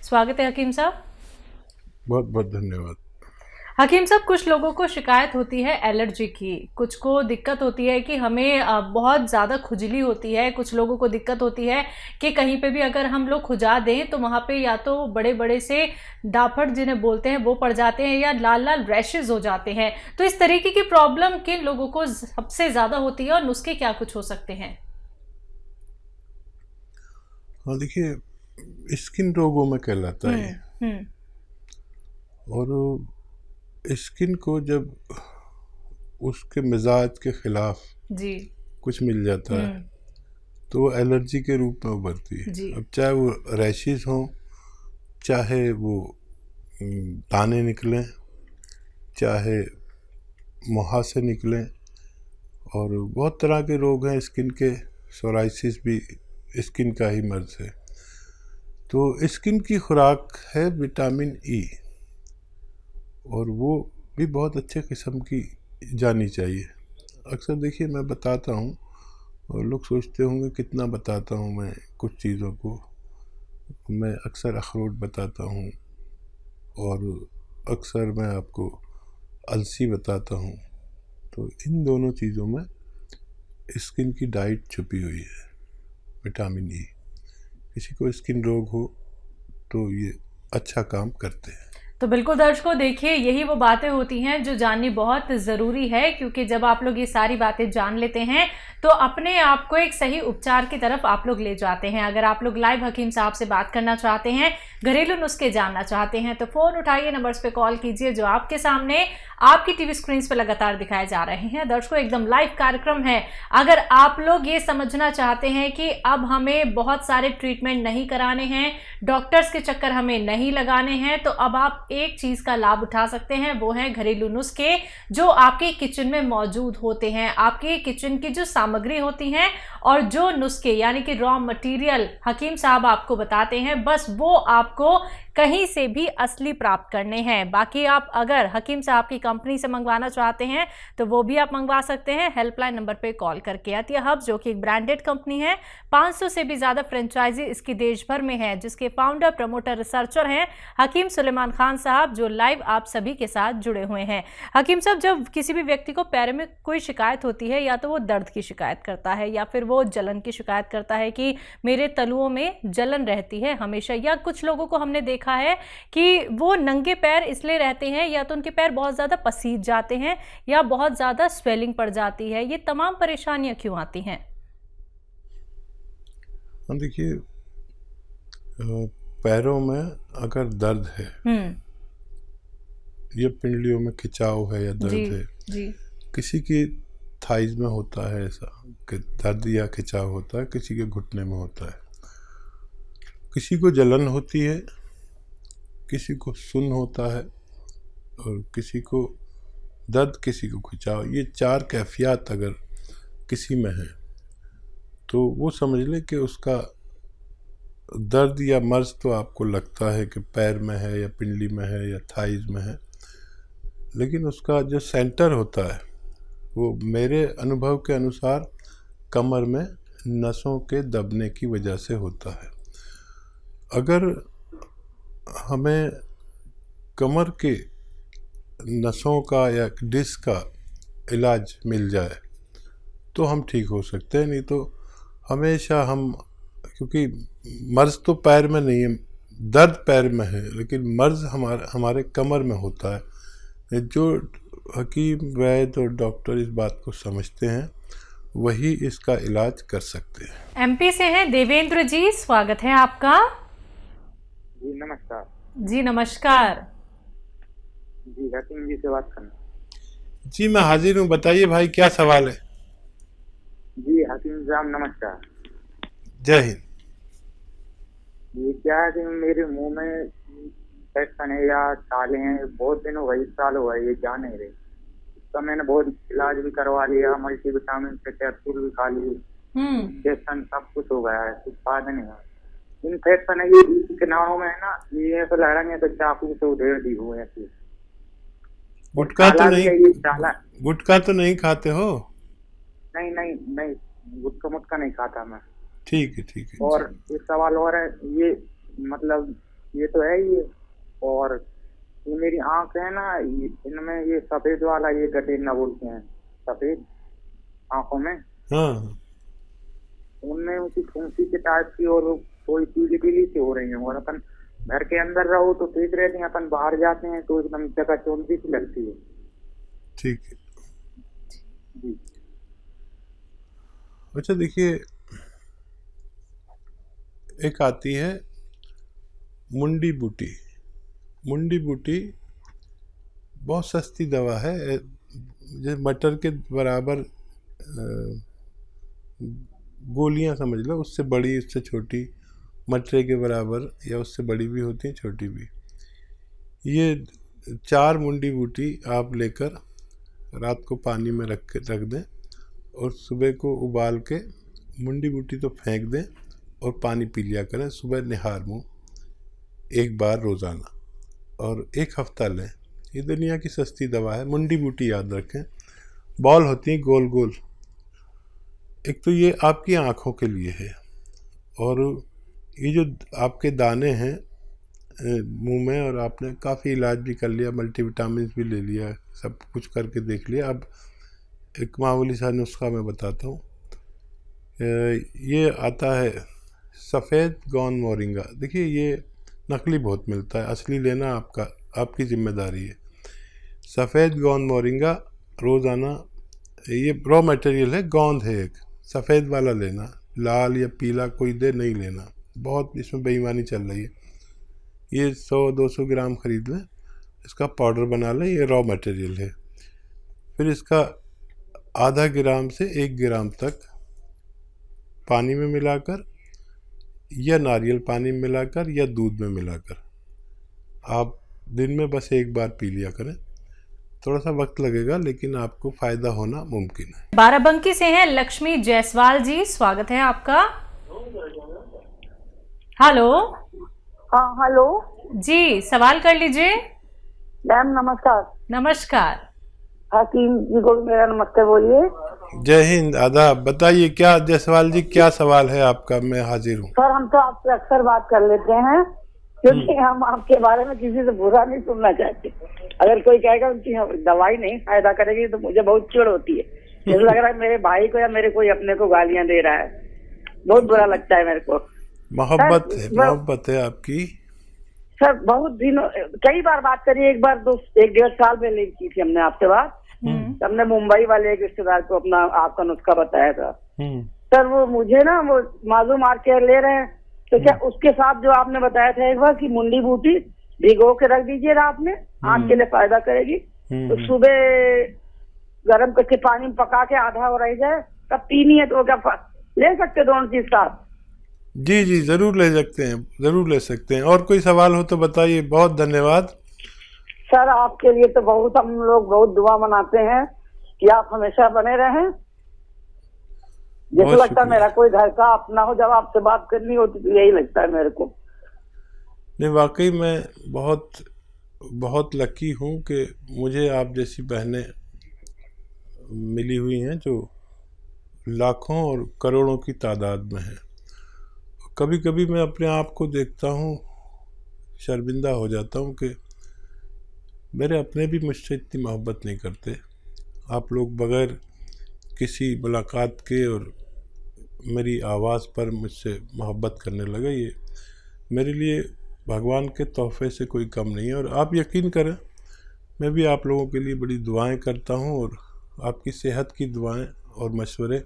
स्वागत है हकीम साहब। बहुत बहुत धन्यवाद। हकीम साहब, कुछ लोगों को शिकायत होती है एलर्जी की, कुछ को दिक्कत होती है कि हमें बहुत ज़्यादा खुजली होती है, कुछ लोगों को दिक्कत होती है कि कहीं पे भी अगर हम लोग खुजा दें तो वहाँ पे या तो बड़े बड़े से डाफड़ जिन्हें बोलते हैं वो पड़ जाते हैं या लाल लाल रैशेज हो जाते हैं। तो इस तरीके की प्रॉब्लम किन लोगों को सबसे ज़्यादा होती है और नुस्खे क्या कुछ हो सकते हैं? हाँ, देखिए स्किन रोगों में कहलाता है और स्किन को जब उसके मिजाज के खिलाफ जी कुछ मिल जाता है तो वो एलर्जी के रूप में उभरती है। जी। अब चाहे वो रैशेज हों, चाहे वो दाने निकलें, चाहे मुहासे निकलें, और बहुत तरह के रोग हैं स्किन के। सोराइसिस भी स्किन का ही मर्ज है। तो स्किन की खुराक है विटामिन ई, और वो भी बहुत अच्छे किस्म की जानी चाहिए। अक्सर देखिए मैं बताता हूँ और लोग सोचते होंगे कितना बताता हूँ मैं कुछ चीज़ों को। मैं अक्सर अखरोट बताता हूँ और अक्सर मैं आपको अलसी बताता हूँ। तो इन दोनों चीज़ों में स्किन की डाइट छुपी हुई है, विटामिन ई। किसी को स्किन रोग हो तो ये अच्छा काम करते हैं। तो बिल्कुल दर्शकों, देखिए यही वो बातें होती हैं जो जाननी बहुत ज़रूरी है, क्योंकि जब आप लोग ये सारी बातें जान लेते हैं तो अपने आप को एक सही उपचार की तरफ आप लोग ले जाते हैं। अगर आप लोग लाइव हकीम साहब से बात करना चाहते हैं, घरेलू नुस्खे जानना चाहते हैं, तो फ़ोन उठाइए, नंबर्स पे कॉल कीजिए जो आपके सामने आपकी टीवी स्क्रीन पे लगातार दिखाए जा रहे हैं। दर्शकों, एकदम लाइव कार्यक्रम है। अगर आप लोग ये समझना चाहते हैं कि अब हमें बहुत सारे ट्रीटमेंट नहीं कराने हैं, डॉक्टर्स के चक्कर हमें नहीं लगाने हैं, तो अब आप एक चीज का लाभ उठा सकते हैं, वो है घरेलू नुस्खे जो आपके किचन में मौजूद होते हैं। आपके किचन की जो सामग्री होती है और जो नुस्खे यानी कि रॉ मटेरियल हकीम साहब आपको बताते हैं, बस वो आपको कहीं से भी असली प्राप्त करने हैं। बाकी आप अगर हकीम साहब की कंपनी से मंगवाना चाहते हैं तो वो भी आप मंगवा सकते हैं हेल्पलाइन नंबर पे कॉल करके। अतिया हब जो कि एक ब्रांडेड कंपनी है, 500 से भी ज्यादा फ्रेंचाइजी इसकी देश भर में है, जिसके फाउंडर, प्रमोटर, रिसर्चर हैं हकीम सुलेमान खान साहब, जो लाइव आप सभी के साथ जुड़े हुए हैं। हकीम साहब, जब किसी भी व्यक्ति को पैर में कोई शिकायत होती है, या तो वो दर्द की शिकायत करता है या फिर वो जलन की शिकायत करता है कि मेरे तलुओं में जलन रहती है हमेशा, या कुछ लोगों को हमने देखा है कि वो नंगे पैर इसलिए रहते हैं या तो उनके पैर बहुत ज्यादा पसीज जाते हैं या बहुत ज्यादा स्वेलिंग पड़ जाती है, ये तमाम परेशानियां क्यों आती हैं? देखिए पैरों में अगर दर्द है या पिंडलियों में खिंचाव है या दर्द है, जी। किसी की थाइज में होता है ऐसा कि दर्द या खिंचाव होता है, किसी के घुटने में होता है, किसी को जलन होती है, किसी को सुन्न होता है, और किसी को दर्द, किसी को खिंचाव। ये 4 कैफियत अगर किसी में है तो वो समझ ले कि उसका दर्द या मर्ज तो आपको लगता है कि पैर में है या पिंडली में है या थाइज में है, लेकिन उसका जो सेंटर होता है वो मेरे अनुभव के अनुसार कमर में नसों के दबने की वजह से होता है। अगर हमें कमर के नसों का या डिस्क का इलाज मिल जाए तो हम ठीक हो सकते हैं, नहीं तो हमेशा हम, क्योंकि मर्ज तो पैर में नहीं है, दर्द पैर में है, लेकिन मर्ज हमारे कमर में होता है। जो हकीम, वैद्य और डॉक्टर इस बात को समझते हैं वही इसका इलाज कर सकते हैं। एमपी से हैं देवेंद्र जी, स्वागत है आपका। जी नमस्कार। जी नमस्कार। जी हकीम जी से बात करना। जी मैं हाजिर हूँ, बताइए भाई क्या सवाल है। जी हकीम साहब नमस्कार। जय हिंद। ये क्या है कि मेरे मुंह में इन्फेक्शन है या छाले हैं, बहुत दिन हो गए, 1 साल हो गए, ये जा नहीं रही। इसका मैंने बहुत इलाज भी करवा लिया, मल्टीविटामिन के कैप्सूल भी खा लिए, इंजेक्शन सब कुछ हो गया है, कुछ फायदा नहीं है। इन्फेक्शन है ये किनारों में है ना, ये ऐसा लग रहा है तो चाकू से उधेड़ दी हुए ऐसी। गुटखा तो नहीं खाते हो? नहीं नहीं नहीं, गुटखा मुटका नहीं खाता मैं। ठीक है ठीक है। और एक सवाल और है, ये मतलब ये तो है ही है। और ये मेरी आंख है ना, इनमें ये सफेद वाला ये गठेना बोलते हैं, सफेद आंखों में, हाँ उनमें उनकी फुंसी के टाइप की और कोई पीली पीली सी हो रही है। और अपन घर के अंदर रहो तो ठीक रहती है, अपन बाहर जाते हैं तो एकदम जगह चौंधी सी लगती है। ठीक है। जी। अच्छा देखिए, एक आती है मुंडी बूटी। मुंडी बूटी बहुत सस्ती दवा है, जैसे मटर के बराबर गोलियां समझ लो, उससे बड़ी उससे छोटी, मटरे के बराबर या उससे बड़ी भी होती हैं, छोटी भी। ये 4 मुंडी बूटी आप लेकर रात को पानी में रख दें और सुबह को उबाल के मुंडी बूटी तो फेंक दें और पानी पी लिया करें सुबह निहार मुँह 1 बार रोज़ाना, और 1 हफ्ता लें। ये दुनिया की सस्ती दवा है। मुंडी बूटी याद रखें, बॉल होती हैं गोल गोल। एक तो ये आपकी आँखों के लिए है, और ये जो आपके दाने हैं मुंह में, और आपने काफ़ी इलाज भी कर लिया, मल्टीविटामिन भी ले लिया, सब कुछ करके देख लिया, अब एक मामूली सा नुस्खा मैं बताता हूँ। ये आता है सफ़ेद गौन मोरिंगा। देखिए ये नकली बहुत मिलता है, असली लेना आपकी जिम्मेदारी है। सफ़ेद गौन मोरिंगा रोज़ाना, ये रॉ मटेरियल है, गोंद है एक, सफ़ेद वाला लेना, लाल या पीला कोई दे नहीं लेना, बहुत इसमें बेईमानी चल रही है। ये 100-200 ग्राम खरीद लें, इसका पाउडर बना लें, ये रॉ मटेरियल है। फिर इसका आधा ग्राम से 1 ग्राम तक पानी में मिलाकर या नारियल पानी में मिलाकर या दूध में मिलाकर आप दिन में बस 1 बार पी लिया करें। थोड़ा सा वक्त लगेगा लेकिन आपको फ़ायदा होना मुमकिन है। बाराबंकी से हैं लक्ष्मी जायसवाल जी, स्वागत है आपका। हेलो। हाँ हेलो जी, सवाल कर लीजिए। मैम नमस्कार। नमस्कार। हकीम जी को मेरा नमस्ते बोलिए। जय हिंद, आदाब। बताइए क्या जायसवाल जी, क्या सवाल है आपका? मैं हाजिर हूँ। सर हम तो आपसे अक्सर बात कर लेते हैं, क्योंकि हम आपके बारे में किसी से बुरा नहीं सुनना चाहते। अगर कोई कहेगा उनकी दवाई नहीं फायदा करेगी तो मुझे बहुत चिढ़ होती है। मुझे लग रहा है मेरे भाई को या मेरे कोई अपने को गालियां दे रहा है, बहुत बुरा लगता है मेरे को। मोहब्बत है आपकी। सर बहुत दिनों, कई बार बात करी, एक बार 1-1.5 साल पहले की थी हमने आपसे बात। हमने मुंबई वाले एक रिश्तेदार को अपना आपका नुस्खा बताया था। सर वो मुझे ना वो मालूम आर केयर ले रहे हैं, तो क्या उसके साथ जो आपने बताया था एक बार कि मुंडी बूटी भिगो के रख दीजिए रात में, आँख के लिए फायदा करेगी, तो सुबह गर्म करके पानी में पका के आधा हो रह जाए तब पीनी है, तो क्या ले सकते दोनों चीज साथ? जी जी जरूर ले सकते हैं, जरूर ले सकते हैं। और कोई सवाल हो तो बताइए। बहुत धन्यवाद सर, आपके लिए तो बहुत हम लोग बहुत दुआ मनाते हैं कि आप हमेशा बने रहें। जैसे लगता है मेरा कोई घर का अपना हो, जब आपसे बात करनी होती तो यही लगता है मेरे को। नहीं, वाकई मैं बहुत बहुत लकी हूँ कि मुझे आप जैसी बहनें मिली हुई हैं जो लाखों और करोड़ों की तादाद में हैं। कभी कभी मैं अपने आप को देखता हूँ, शर्मिंदा हो जाता हूँ कि मेरे अपने भी मुझसे इतनी मोहब्बत नहीं करते। आप लोग बगैर किसी मुलाकात के और मेरी आवाज़ पर मुझसे मोहब्बत करने लगे, ये मेरे लिए भगवान के तोहफे से कोई कम नहीं है। और आप यकीन करें, मैं भी आप लोगों के लिए बड़ी दुआएं करता हूं, और आपकी सेहत की दुआएं और मशवरे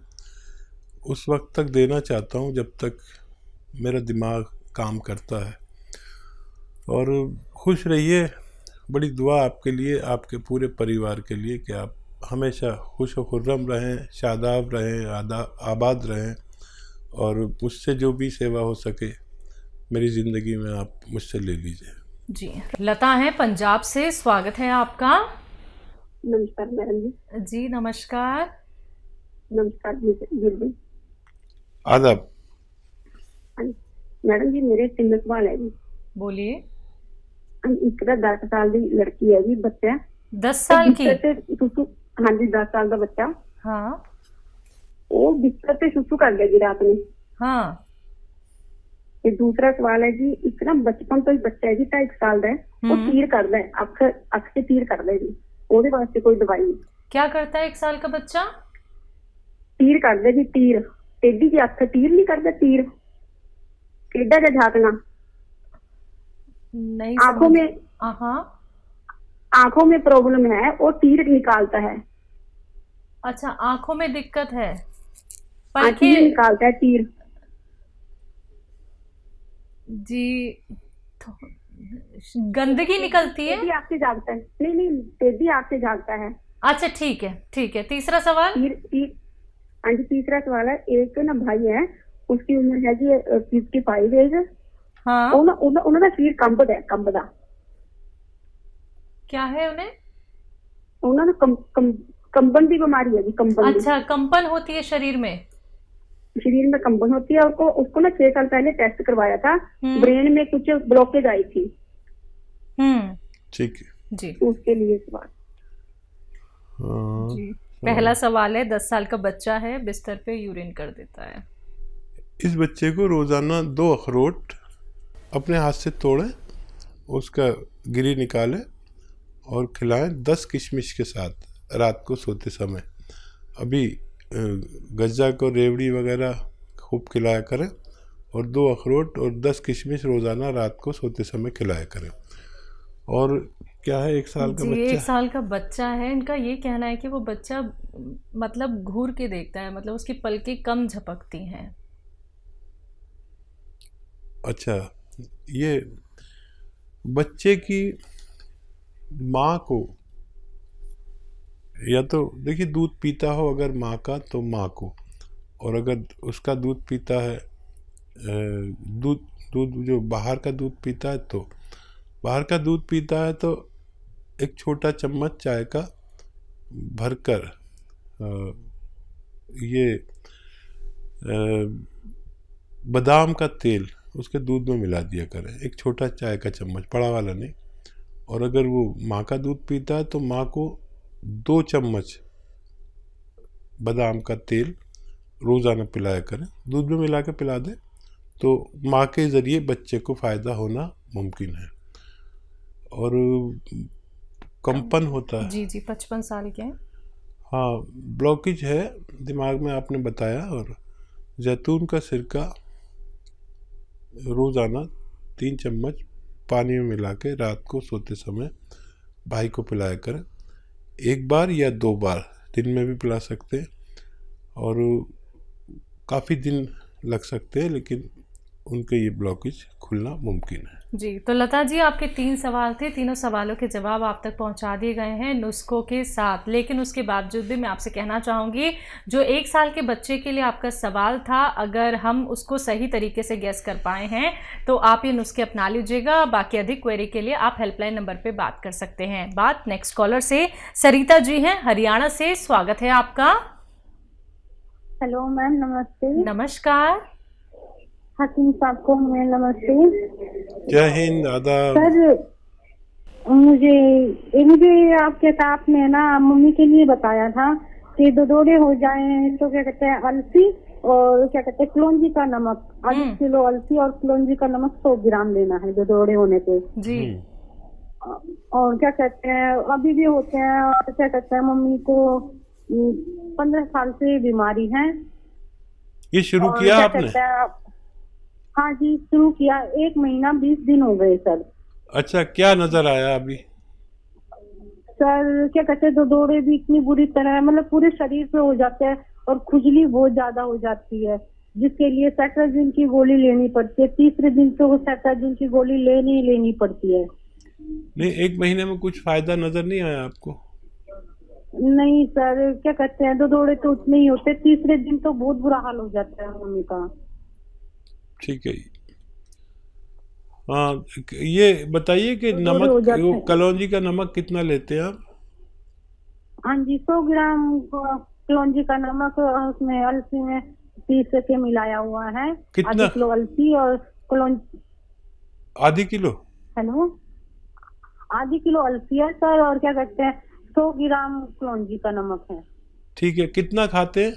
उस वक्त तक देना चाहता हूं जब तक मेरा दिमाग काम करता है। और खुश रहिए, बड़ी दुआ आपके लिए, आपके पूरे परिवार के लिए कि आप हमेशा खुश व खुर्रम रहें, शादाब रहें, आबाद रहें, और मुझसे जो भी सेवा हो सके मेरी ज़िंदगी में आप मुझसे ले लीजिए। जी, लता है पंजाब से, स्वागत है आपका। नमस्कार मैडम जी। जी नमस्कार। नमस्कार जी। आदाब। मैडम जी मेरे 3 सवाल है जी। बोलिए। एक 10 साल की लड़की है जी, बच्चा 10 साल की? हाँ जी 10 साल का बच्चा। हाँ। वो बिस्तर पे सुसु कर गया जी रात में। हाँ। ये दूसरा सवाल है जी, इतना बचपन तो ही बच्चा है जी 2.5 साल ਦਾ वो तीर करता है, अख से तीर करता है जी, ਉਹਦੇ ਵਾਸਤੇ कोई दवाई नहीं। क्या करता है 1 साल का बच्चा? तीर करता है जी, तीर टेढ़ी जी अख तीर नहीं करता, तीर टेढ़ा जा झाकना नहीं आंखों समझ। में, हाँ आंखों में प्रॉब्लम है, वो तीर निकालता है। अच्छा, आंखों में दिक्कत है, तीर पलके निकालता है तीर। जी तो गंदगी निकलती है। टेढ़ी आंख से जागता है, नहीं नहीं टेढ़ी आंख से जागता है। अच्छा ठीक है ठीक है। तीसरा सवाल। तीर तीर हाँ जी, तीसरा सवाल है, एक ना भाई है, उसकी उम्र है जी 55 एज। हाँ ਉਹਨਾਂ ਦਾ ਸਿਰ ਕੰਬਦਾ ਹੈ, ਕੰਬਦਾ। क्या है उन्हें? ਉਹਨਾਂ ਨੂੰ कंबन की बीमारी है जी, कंबन की। अच्छा, कंपन होती है शरीर में। शरीर में कंबन होती है। उसको ना 6 साल पहले टेस्ट करवाया था, ब्रेन में कुछ ब्लॉकेज आई थी। ठीक है जी, उसके लिए सवाल। हाँ, जी पहला सवाल है, 10 साल का बच्चा है, बिस्तर पे यूरिन कर देता है। इस बच्चे को रोज़ाना 2 अखरोट अपने हाथ से तोड़ें, उसका गिरी निकालें और खिलाएं 10 किशमिश के साथ रात को सोते समय। अभी गज्जा को रेवड़ी वगैरह खूब खिलाया करें और 2 अखरोट और 10 किशमिश रोज़ाना रात को सोते समय खिलाया करें। और क्या है 1 साल का जी, बच्चा? 1 साल का बच्चा है। इनका ये कहना है कि वो बच्चा मतलब घूर के देखता है, मतलब उसकी पलकें कम झपकती हैं। अच्छा, ये बच्चे की माँ को, या तो देखिए दूध पीता हो अगर माँ का तो माँ को, और अगर उसका दूध पीता है दूध जो बाहर का दूध पीता है तो बाहर का दूध पीता है तो एक छोटा चम्मच चाय का भरकर ये बादाम का तेल उसके दूध में मिला दिया करें, एक छोटा चाय का चम्मच, बड़ा वाला नहीं। और अगर वो माँ का दूध पीता है तो माँ को 2 चम्मच बादाम का तेल रोज़ाना पिलाया करें, दूध में मिला के पिला दें तो माँ के ज़रिए बच्चे को फ़ायदा होना मुमकिन है। और कंपन होता है। जी जी, 55 साल के हैं। हाँ, ब्लॉकेज है दिमाग में आपने बताया। और जैतून का सिरका रोज़ाना 3 चम्मच पानी में मिला के रात को सोते समय भाई को पिलाया करें, 1 बार या 2 बार दिन में भी पिला सकते हैं। और काफ़ी दिन लग सकते हैं लेकिन उनके ये ब्लॉकेज खुलना मुमकिन है। जी, तो लता जी आपके 3 सवाल थे, तीनों सवालों के जवाब आप तक पहुंचा दिए गए हैं नुस्खों के साथ। लेकिन उसके बावजूद भी मैं आपसे कहना चाहूँगी, जो 1 साल के बच्चे के लिए आपका सवाल था, अगर हम उसको सही तरीके से गेस कर पाए हैं तो आप ये नुस्खे अपना लीजिएगा। बाकी अधिक क्वेरी के लिए आप हेल्पलाइन नंबर पर बात कर सकते हैं। बात नेक्स्ट कॉलर से सरिता जी हैं हरियाणा से, स्वागत है आपका। हेलो मैम, नमस्ते। नमस्कार। हकीम साहब को मैं नमस्ते। जय हिंद, आदाब। सर मुझे आपने ना मम्मी के लिए बताया था कि दौरे हो जाएं तो क्या कहते हैं अलसी और क्या कहते हैं कलौंजी का नमक, 1/2 किलो अलसी और कलौंजी का नमक 100 ग्राम लेना है दौरे होने पे जी। और क्या कहते हैं अभी भी होते हैं, और क्या कहते हैं मम्मी को 15 साल से बीमारी है। ये शुरू किया आपने? हाँ जी, शुरू किया, 1 महीना 20 दिन हो गए सर। अच्छा, क्या नजर आया अभी? सर क्या कहते हैं दौरे भी इतनी बुरी तरह मतलब पूरे शरीर पे हो जाते हैं और खुजली बहुत ज्यादा हो जाती है, जिसके लिए सेट्राजिन की गोली लेनी पड़ती है। 3रे दिन तो सेट्राजिन की गोली लेनी पड़ती है। नहीं, 1 महीने में कुछ फायदा नजर नहीं आया आपको? नहीं सर, क्या कहते हैं दौरे तो उतने ही होते, 3रे दिन तो बहुत बुरा हाल हो जाता है मम्मी का। ठीक है। हाँ, ये बताइए कि नमक, कलौंजी का नमक कितना लेते हैं आप? हाँ जी, 100 ग्राम कलौंजी का नमक उसमें अलसी में पीस के मिलाया हुआ है। कितना? 1/2 किलो अलसी और कलौंजी। 1/2 किलो? हेलो, 1/2 किलो अलसी है सर, और क्या कहते हैं 100 ग्राम कलौंजी का नमक है। ठीक है। कितना खाते हैं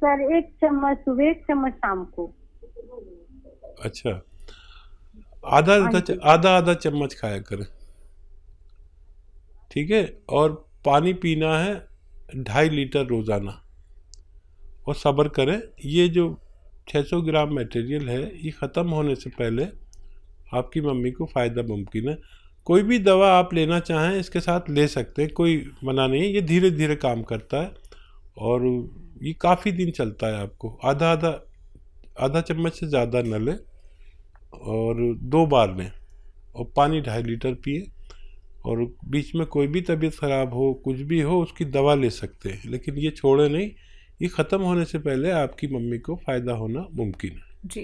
सर? 1 चम्मच सुबह, 1 चम्मच शाम को। अच्छा, आधा चम्मच खाया करें, ठीक है। और पानी पीना है 2.5 लीटर रोज़ाना। और सब्र करें, ये जो 600 ग्राम मटेरियल है ये ख़त्म होने से पहले आपकी मम्मी को फ़ायदा मुमकिन है। कोई भी दवा आप लेना चाहें इसके साथ ले सकते हैं, कोई मना नहीं है। ये धीरे धीरे काम करता है और ये काफ़ी दिन चलता है। आपको आधा चम्मच से ज़्यादा न लें और 2 बार लें और पानी 2.5 लीटर पिए। और बीच में कोई भी तबीयत ख़राब हो, कुछ भी हो, उसकी दवा ले सकते हैं, लेकिन ये छोड़े नहीं। ये ख़त्म होने से पहले आपकी मम्मी को फ़ायदा होना मुमकिन है। जी।